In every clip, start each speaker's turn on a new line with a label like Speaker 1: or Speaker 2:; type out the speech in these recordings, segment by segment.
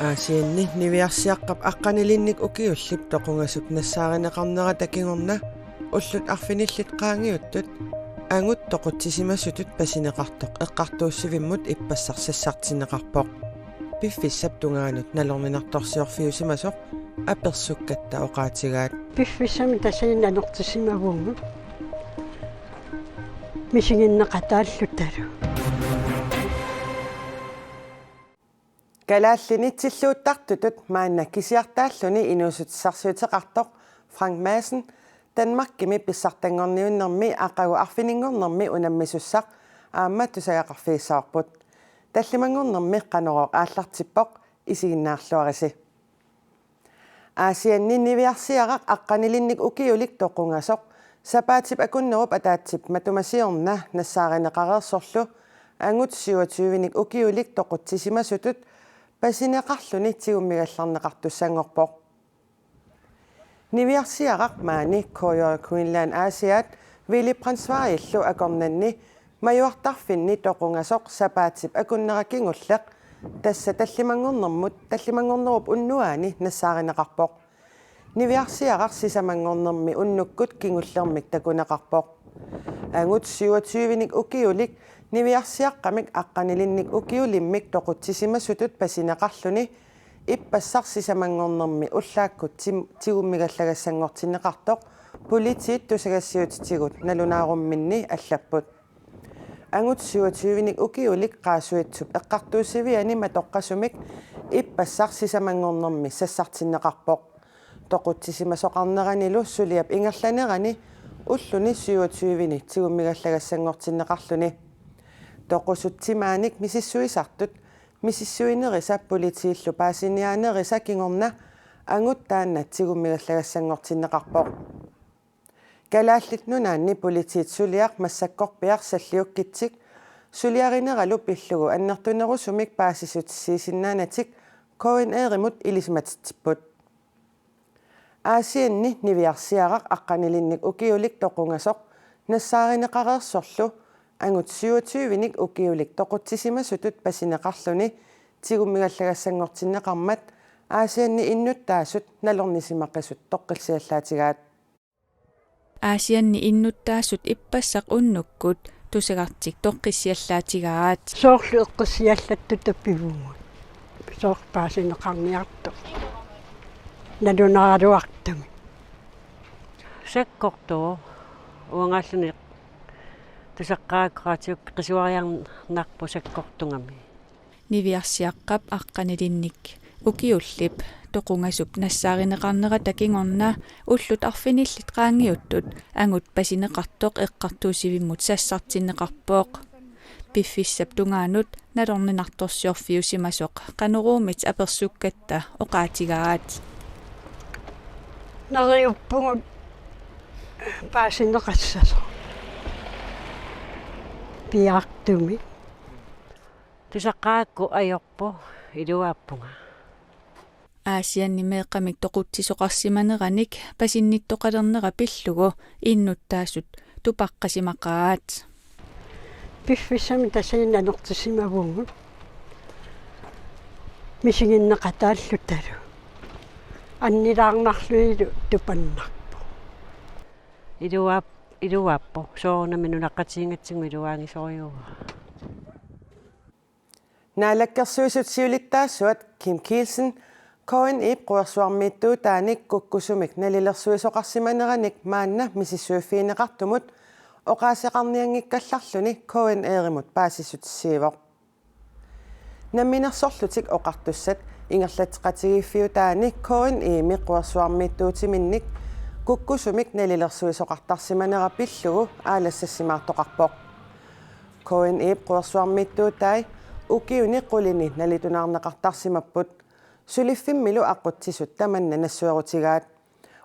Speaker 1: Aasianni niviarsiaqqap aqqanilinnik ukiullip toqungasuk nassaarinеқарнера такигорна уллут арфинилlit qaangiuttut анgut toqutsissimassutut pasineqartoq eqqartuussivimмут иппассарсассартинеқарпоq пиффиссап тунгаанут налорнинарторсиорфиусимасоq аперсуккатта оqaatigaat
Speaker 2: пиффиссами тасаиннанортиссимавунгу мисигиннеқатааллуталу
Speaker 1: Kalaallinitsillууттартутут маанна кисиартааллуни инуусутиссарсуутеқартоқ Frank Madsen Danmarkimi писсартангорниуннэрми ақагу арфинингорнэрми унаммисуссақ аама тусагақарфииссаарпут таллимангорнэрми қанороқ ааллартиппоқ исигиннаарлуариси Аасианни нивиарсиарақ аққанилинник укиулик тоқунгасоқ сапаатип акуннеруп атаатсип матумасиорна нассааринеқареерсорлу ангут 27-ник укиулик тоқутсисимасутут пасинеқарлуни тигуммигалларнеқартуссангорпоқ нивиарсиарақ маани Coyo Greenland Asiat Вили Прансвариллу акорнанни маюартарфинни тоқунгасоқ сапаатип акуннеракингуллеқ тасса таллимангорнеруп уннуаани нассааринеқарпоқ нивиарсиарақ сисамангорнерми уннуккут кингуллермик такунеқарпоқ ангут 27-ник укиулик нивиарсиаққамик аққанилинник укиулиммик тоқутсисимассутут пасинеқарлуни иппассарсисамангорнерми уллааккут тигуммигаллагассангортиннеқартоқ политиит тусагассиутитигут налунаарумминни аллаппут ангут 27-ник укиулик qaasuitsуп эққартууссивиани матоққасумик иппассарсисамангорнерми сассартиннеқарпоқ тоқутсисимасоқарнеранилу сулиап ингерланерани уллуни 27-ни тигуммигаллагассангортиннеқарлуни тоқусутсимааник мисиссуисартут мисиссуинериса политииллу паасиниаанериса кингорна ангут таанна тигуммигаллагассангортиннеқарпоқ калааллит нунаанни политиит сулиақ массаккорпиар саллиуккитсик сулиаринералу пиллугу аннертунерусумик паасисутиссиисиннаанатик коин эримут илисматитсиппут Аасианни нивиарсиарақ аққанилинник укиулик тоқунгасоқ нассааринеқареерсорлу ангут 27-ник укиулик тоқутсисимасутут пасинеқарлуни тигуммигаллагассангортиннеқармат Аасианни иннуттаасут налорнисимаққисут тоққилсиаллаатигаат
Speaker 3: Аасианни иннуттаасут иппассақ уннуккут тусагартик тоққиссиаллаатигаат
Speaker 2: соорлу эққиссиаллатту таппивугут соор паасинеқарниарто налунааруартами
Speaker 4: саккортоо уангааллуни тусаққааккаатиук қисуариарнарпу саккортунгами
Speaker 3: нивиарсиаққап аққанилинник укиуллип тоқунгасуп нассааринеқарнера такингорна уллут арфиниллит qaangiuttut ангут пасинеқартоқ эққартуусивиммут сассартиннеқарпооқ пиффиссап тунгаанут налорнинарторсиорфиусимасоқ қанеруумит аперсуккатта оqaatigaat
Speaker 2: нариуппугут паасинеқассасо пиартуми
Speaker 4: тусаққаакку аёрпу илуааппунга
Speaker 3: Аасианни меэққамик тоқутсисоқарсиманераник пасинниттоқалернера пиллугу иннуттаасут тупаққасимақаат
Speaker 2: пиффиссами тасаиннанортиссимавунгу мисигиннеқатааллуталу аннилаарнарлуилу тупаннарпу
Speaker 4: илуааппу соорнаминунаққатиингатсигу илуаангисориуга
Speaker 1: наалаккерсуисут сиулиттаассуат Kim Kielsen Coin ипқуерсуармииттуу тааник куккусумик налилерсуисоқарсиманераник маанна мисиссуиффиинеқартумут оqaасеқарниангиккалларлуни Coin эримут паасиссутиссиивоқ намминерсорлутик оқартуссат ингерлатеқатигииффиу тааник Coin миққуерсуармииттуутиминник куккусумик налилерсуисоқартарсиманера пиллугу аалассассимаартоқарпоқ Coin ипқуерсуармииттуу таи укиуни қулини налитунаарнеқартарсимаппут сулиффиммилу аққутсисут таманна нассуерутигаат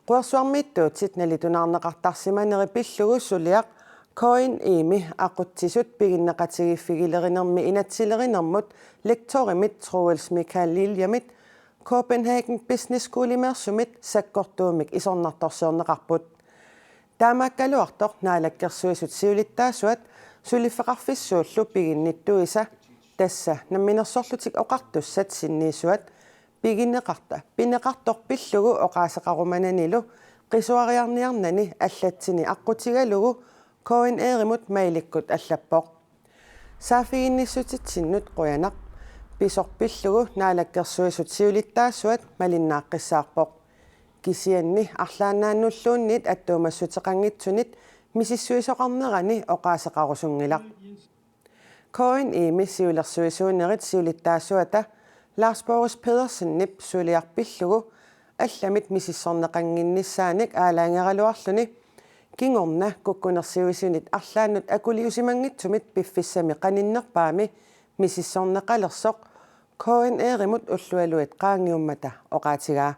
Speaker 1: қуерсуармииттуутит налитунаарнеқартарсиманери пиллугу сулиақ Coin аққутсисут пигиннеқатигиффигилеринерми инатсилеринермут лекторимит Troels Michael Lilliamit Copenhagen Business School имерсумит саккортуумик исорнарторсиорнеқарпут таамааккалуартоқ наалаккерсуисут сиулиттаасуат сулиффеқарфиссууллу пигинниттуиса тасса намминерсорлутик оқартуссат синниисуат piginneqarta pineqartorpillugu oqaasaqarumananilu qisuariarniarnani allatsini aqqutigalugu koin erimut mailikkut allappoq saafiginnissutitsinnut quyanaq pisorpillugu naalakkersuisut siulittaassuat malinnaaqqisaarpoq kisianni arlaannaannulluunnit attuumassutеқангитсунит misissuisoqarnerani oqaasaqarusungilaq koin siulersuisuunerit siulittaassuata Lars Boris Pedersen suuliarpillugu allamit misissorneqanginnissaanik aalaangeraluarluni kingorna kukkunersiuisunit arlaannut akuliusimangitsumit piffissami qaninnerpaami misissorneqalersoq koin erimut ullualuit qaangiummata oqaatigaa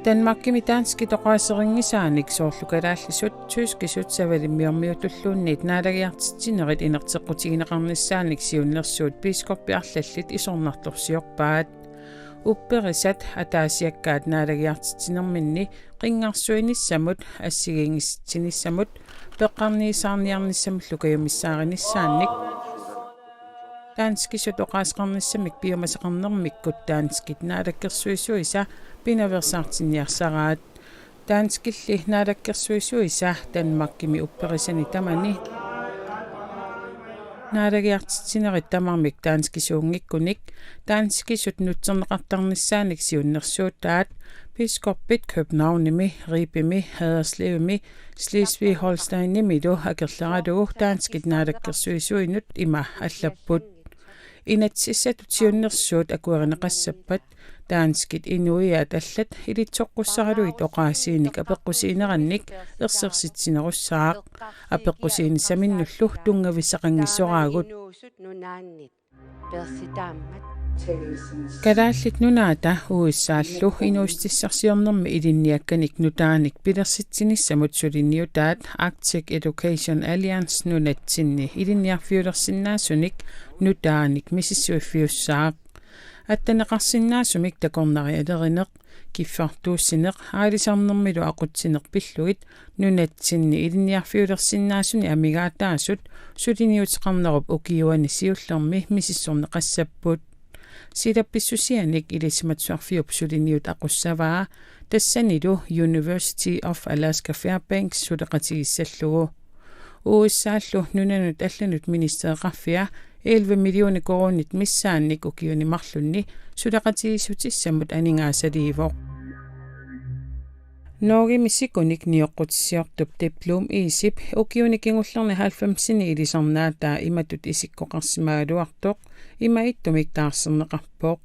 Speaker 5: Danmarkimi danski toqaaseringisaanik soorlukalaallisut tyyskisut savalimmiormiutulluunniit naalagiartitinerit inerteqqutigineqarnissaanik siunnersuut piiskorpiarlallit isornartorsiorpaat upperisat ataasiakkaat naalagiartitinerminni qingarsuinissamut assigiingistinissamut peqqarniisaarniarnissamullukajumissaarinissaannik danskisut oqaasqarnissamik biomaseqarnermikkut danskit naalakkersuisuisa pinaversaartinniarsaraat danskilli naalakkersuisuisa Danmarkimi upperisani tamani naalagiartitinerit tamarmik danskisuungikkunik danskisut nutserneqartarnissaanik siunnersuutaat Biskopit Københavnimi Ribimi Haderslevimi Slesvig-Holsteinimilu akerleralugu danskit naalakkersuisuinut ima allapput inatsissatut siunnersuut akuerineqassappat danskit inuiaat allat ilitsoqqussaruit oqaasiinik apeqqusiinerannik ersersitsinerussaaq apeqqusiinisaminnullu tungavissaqangissoraagut Kadaallit nunaata uissaallu inuustissarsiornermi ilinniakkanik nutaanik pilersitsinissamut sulinniutaat Arctic Education Alliance nunatsinni ilinniarfiulersinnaasunik nutaanik misissuiffiussaaq аттанеқарсиннаасумик такорнариалериneq киффартууссинеq аалисарнермилу aqutsinerpillugit nunatsinni ilinniarfiulersinnaasuni amigaataasut suliniutеқарнеруп укиуани сиуллерми мисиссорнеқассаппут силапписсусианик илисиматсуарфиуп сулиниут aquссаваа тассанилу University of Alaska Fairbanks сулеқатигиссаллугу уиссааллу нунанут алланут министеэқарфиа 11 миллиони коронит миссаанник укиунимарлунни сулеқатигиссутиссамут анингаасаливоқ Norge misikunik nioqqutissiortup diplom isip ukiunikingullerni 90-sini ilisarnaata imatut isikkoqarsimaaluartoq ima ittumik taarserneqarpoq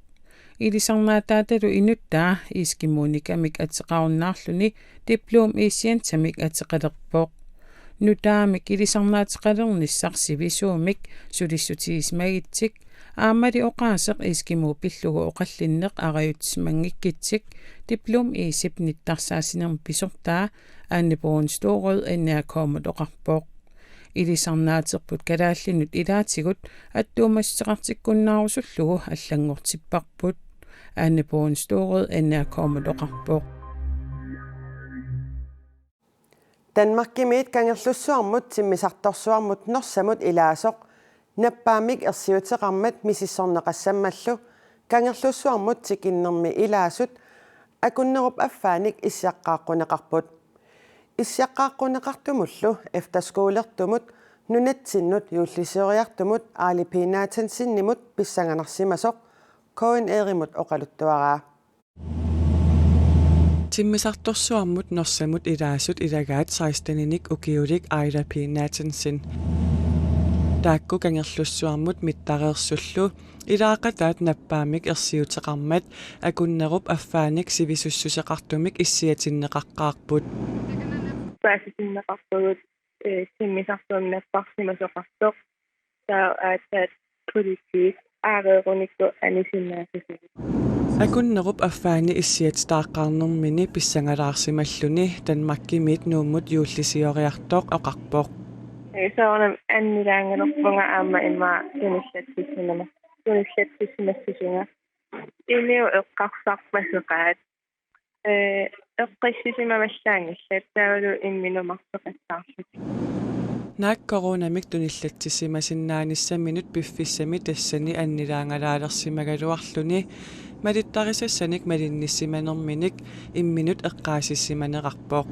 Speaker 5: ilisarnaataatalu inuttaa iskimmuunikamik ateqarunnaarluni diplom isiantamik ateqalerpoq nutaamik ilisarnaateqalernissarsivissuumik sulissutigismagitsik aamali oqaaseq iskimuu pillugu oqallinneq arajutsimangikitsik diplom isip nittarsaasinerm pisortaa aannipuunstoorød annaakkoomut oqarpoq ilisarnaaterput kalaallinut ilaatigut attuumasseqartikkunnaarusullugu allangortipparput aannipuunstoorød annaakkoomut oqarpoq
Speaker 1: Danmarkimiit kangerlussuarmut timmisartorsuarmut norsamut ilaasoq nappaamik ersiuteqarmat misissorneqassammallu kangerlussuarmut tikinnermi ilaasut akunnerup affaanik issiaqqaaqquneqarput issiaqqaaqquneqartumullu efterskoolertumut nunatsinnut yuulliseriartumut aalipinaatsansinnimut pissanganarsimasoq koin erimut oqaluttuaraa
Speaker 6: timmisartorsuarmut norsamut ilaasut ilagaat 16-nik ukiulik Aida P. Nathansen taakku kangerlussuarmut mittareersullu ilaaqataat nappaamik ersiuteqarmat akunnerup affaanik sivisussuseqartumik issiatinneqaqqaarput
Speaker 7: paasitinneqartugut timmisartuumnapparsimasoqartoq taaat politik aareerunikku anisinnaasisugut
Speaker 6: akunnerup affaani issiatitaaqqaarnermini pissangalaarsimalluni Danmarkimiit nuummut yuullisioriartoq oqarpoq
Speaker 7: soornam annilaangalerpunga aamma imma tunissatissimasusunga iliu eqqarsarpaseqaat eqqissisimamassaangissaat taavalu imminumartoqattaarlut
Speaker 6: Naak coronamik tunillattissimasinnaanissaminnut piffissami tassani annilaangalaalersimagaluarluni malittarisassanik malinnissimanerminik imminut eqqaasissimaneqarpoq.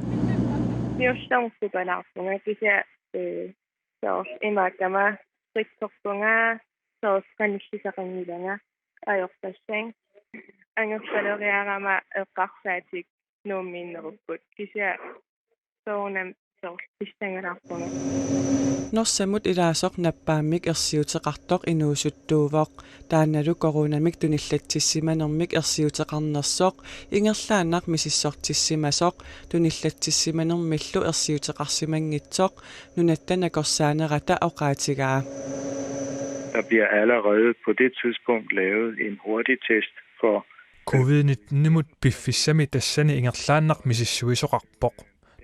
Speaker 7: Niussarmuppalaarpunga kisia soors imaakama riksorpunga soors qanillisaqangilanga ajortassang angерсалериарама эққарсаатик нууммииннеруpput kisia soornam soors pissangalаарpunga
Speaker 6: Nossamut ilaasoq nappaamik ersiuteqartoq inuusuttuuvoq taannalu coronamik tunillattissimanermik ersiuteqarnersoq ingerlaanaq misissortissimasoq tunillattissimanermillu ersiuteqarsimangitsoq nunattana korsaanerata oqaatigaa.
Speaker 8: Der bliver allerede på det tidspunkt lavet en hurtig test for
Speaker 9: COVID-19 piffissami tassani ingerlaannaq misissuisoqarpoq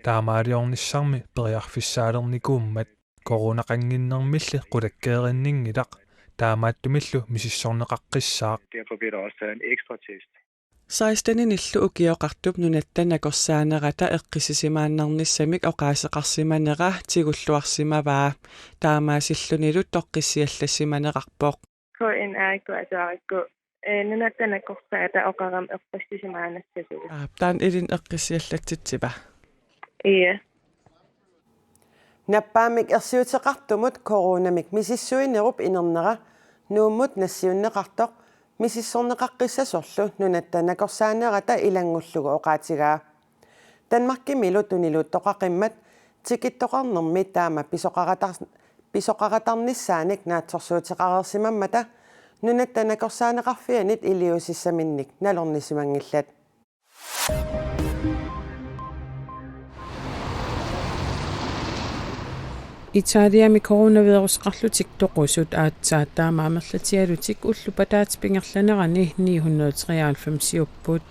Speaker 9: taamaaliornissarmi periarfissaalernikummat coronaqanginnermilli qulakkeerinninngilaq taamaattumillu misissorneqaqqissaaq.
Speaker 8: Derfor bliver der også taget en ekstra test.
Speaker 6: 16-nillu ukioqartup nunattana korsaanerata eqqisisimaannarnissamik oqaaseqarsimanera tigulluarsimavaa taamaasillunilut toqqissiallassimaneqarpoq.
Speaker 7: KNRikku atuarikku nunattana korsaata oqaram eqqissisimaanassasugu.
Speaker 6: Taan ilin eqqisiallatsitsipa.
Speaker 7: Iya.
Speaker 1: Nappaamik ersiuteqartumut coronamik misissuinerup inernera nuummut nassiunneqartoq misissorneqaqqissasorlu nunattana korsaanerata ilangullugu oqaatigaa. Danmarkimilu tuniluuttoqaqimmat tikittoqarnermi taama pisoqaratarnissaanik naatsorsuuteqarersimammata nunattana korsaaneqarfianit iliusissaminnik nalornisimangillat.
Speaker 5: Italiami coronavirusqarlutik toqusut aatsaataama amerlatialutik ullupataatipingerlanerani 993 upput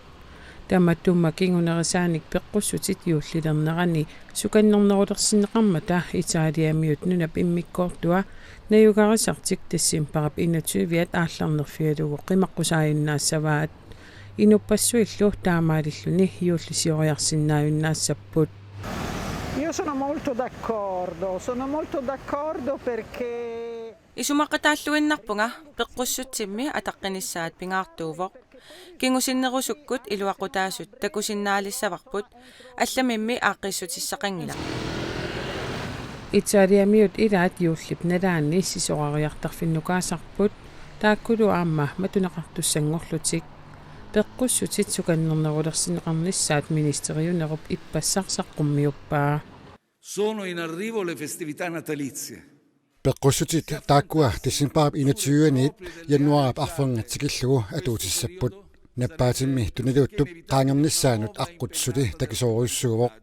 Speaker 5: tamattumma kingunerisaanik peqqussutit yuullilernerani sukannernerulersinneqarmata Italiamiut nunap immikkoortua nayugarisartik tassimparap 21 aallarnerfialugu qimaqqusaayinnaassavaat inuppassuillu taamaalilluni yuullisioriarsinnaajunnaassaput.
Speaker 10: Io sono molto d'accordo perché
Speaker 11: Isumaqataalluinnarpunga peqqussutimmi ataqqanissaat pingaartuuvoq kingusinnerusukkut iluaqutaasut takusinnaalissavarput allamimmi aaqqissutissaqangila
Speaker 5: Italiamiut ilaat yuullip nalaanni sisoqariartarfinnukaasarput taakkulu aamma matuneqartussangorlutik peqqussutit sukannernerulersinneqarnissaat ministeriunerup ippassarsaqqummiuppaa.
Speaker 12: Sono in arrivo le festività natalizie.
Speaker 13: Peqqussutit taakkua tissimparap 21 januarap arfangatsikillugu atuutissaput nappaatimmi tuniluuttup qaangernissaanut aqqutsuti takisooriussuuvoq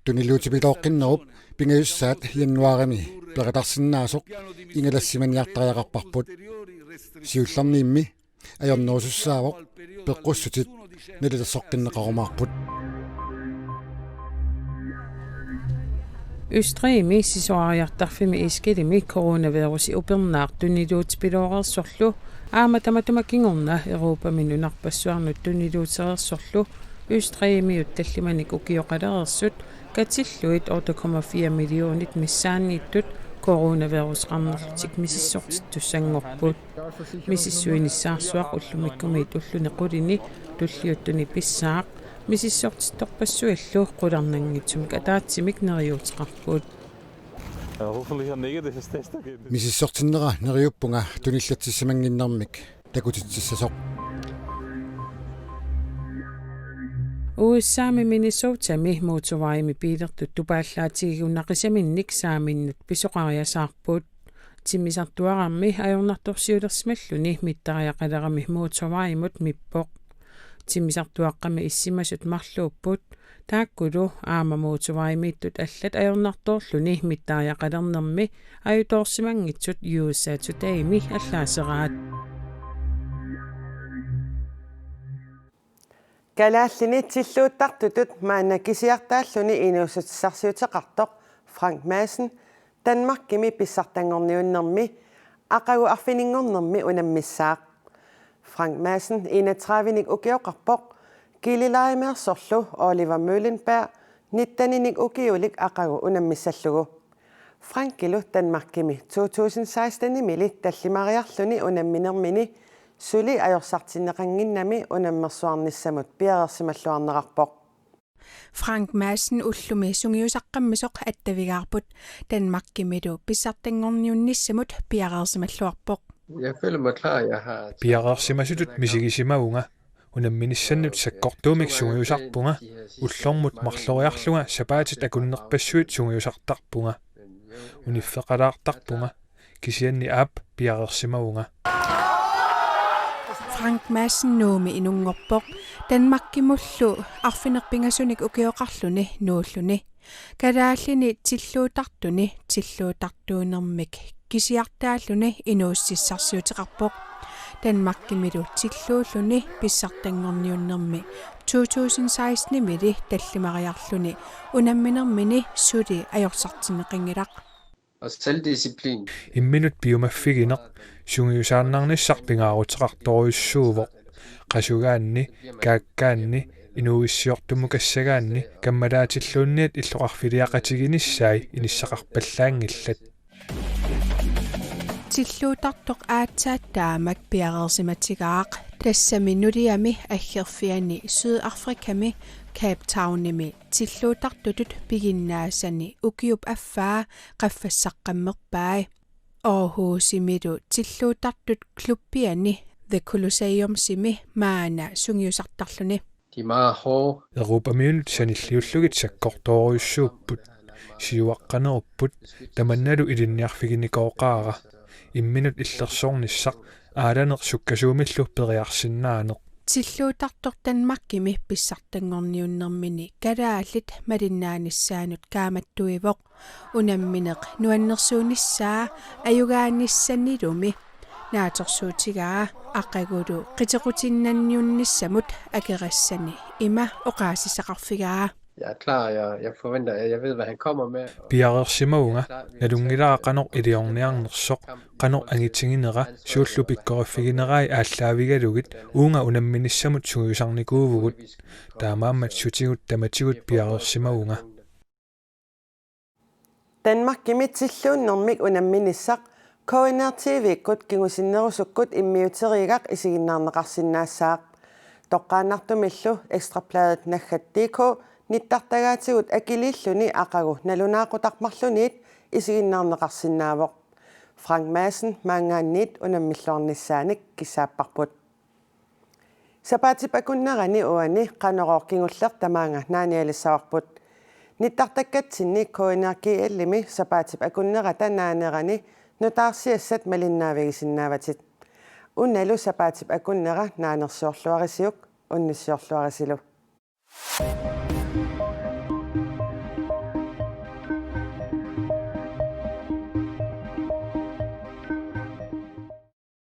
Speaker 13: tuniluutipilooqqinnerup pingajussaat januarami peqatarsinnaasoq ingalassimaniartariaqarparput siullarniimmi ajornerusussaavoq peqqussutit nalilersoqqinneqarumaarput.
Speaker 5: Østrimi sisoariartarfimi iskilimi coronavirusi upernaaq tuniluutipiloorersorlu aamatamatumakingorna Europa minunarpassuarnut tuniluuterersorlu Østrimiut tallimanik ukioqalerersut katilluit 8,4 millionit missaanniittut coronavirusqarnerlutik misissortittussangorput misissuinissaarsuaq ullumikkumiit ullunequlini tulliuttuni pissaaq misissortittorpassuillu qularnangitsumik ataatsimik neriuuteqarput
Speaker 13: misissortinnera neriuppunga tunillatsissimanginnermik takutitsissasoq
Speaker 5: USAmi Minnesotami motorvejmi bilertut tupaallaatigigunnaqisaminnik saaminnut pisoqariasaarput timisartuararmi ajornartorsiulersmalluni mittariaqalerami motorvejmut mippoq timisartuaqqami issimasut marluupput taakkulu aama motorvejmiittut allat ajornartorluni mittariaqalernermi ajutoorsimangitsut USA Today-mi allaaseраат
Speaker 1: Kalaallinitsilluuttartutut maanakisiartaalluni inuusutsarsiuteqartoq Frank Madsen Danmarkimi pissartangorniunnermi aqagu arfiningornermi unammissaaq Frank Madsen 31-nik ukioqarpoq kililaimeersorlu Oliver Møllenberg 19-nik ukiulik aqagu unammissallugu Frankilu Danmarkimi 2016 mili tallimariarluni unamminermini suli ajorsartinneqanginnami unammersuarnissamut pialersimalluarnerarpoq.
Speaker 3: Frank Madsen ullumi sungiusaqqammisoq attavigaarput Danmarkimidu pissartangorniunnissamut pialersimalluarpoq.
Speaker 14: Jeg føler mig klar, jeg har...
Speaker 9: Piaqarsimasutut misigisimauga unamminissannut sakkortuumik sungiusarpunga ullormut marloriarluga sapaatit akunnerpassuit sungiusartarpunga uniffeqalaartarpunga kisianni aap piaqersimauga.
Speaker 3: Frank Madsen nuumi inungorpoq Danmarkimullu arfinerpingasunik ukioqarluni nuulluni kalaallini tilluutartuunermik kisiartaalluni inuussissarsuutiqarpoq Danmarkimilu tilluulluni pissartangorniunnermi 2016 mili tallimariarluni unamminermini suli ajorsartinneqingilaq.
Speaker 14: Og selvdisciplin.
Speaker 9: Imminut biomaffigineq sungiusaarnarnissarpingaaruteqartoruissuuvoq qasugaanni kaakkaanni inuissiortumukassagaanni kammalaatilluunniat illoqarfiliaqatiginissai inissaqarpallaangillat.
Speaker 3: Tilluutartoq aatsaattaamak piareersimatigaaq tassaminuliami aggerfiani Sydafrikami Cape Townimi tilluutartutut piginnaassani ukiup affaa qaffassaqammerpai Aarhusimidu tilluutartut klubbiani The Colosseum simi maana sungiusartarluni.
Speaker 14: De er meget hårde.
Speaker 9: Erupamiunut sanilliullugit sakkortoruissuupput siuaqqanerupput tamannalu ilinniarfiginikoqaaqa imminut illersornissaq aalaneq sukkasuumillu periarsinnaaneq.
Speaker 3: Tilluutartoq Danmarkimi pissartangorniunnermini kalaallit malinnaannissaanut kaamattuivoq unammineq nuannersuunissaa ajugaannissannilumi naatorsuutigaa aqagulu qitequtinnanniunnissamut akerassani ima oqaasisaqarfigaa.
Speaker 14: Jeg er klar, jeg forventer, jeg ved, hvad han kommer med.
Speaker 9: Piaqersimauga nalungilaqa qanoq iliorniarnersoq qanoq angitinginera suullupikkoriffiginerai aallaavigalugit uunga unamminissamut sugiusarnikuuvugut taamaammat sutigut tamatigut piaqersimauga.
Speaker 1: Danmarkimi tilluunnermik unamminissaq KNR-TV-kut kingusinnerusukkut immiuteriigaq isiginnaarneqarsinnaassaaq toqqaannartumillu ekstrabladet naggat.dk nittartagaatigut akililluni aqagu nalunaaqutaqmarluniit isiginnaarneqarsinnaavoq Frank Madsen maangaanniit unammilluarnissaanik kissaapparput sapaatipakunnerani uani qanoror kingulleq tamaanga naanialissavarput nittartakkatinni KNR-GL-imi sapaatipakunnerata naanerani nutaarsiassat malinnaavigisinnaawatit unnalu sapaatipakunnera naanersiorluarisiuk unnissiorluarisilu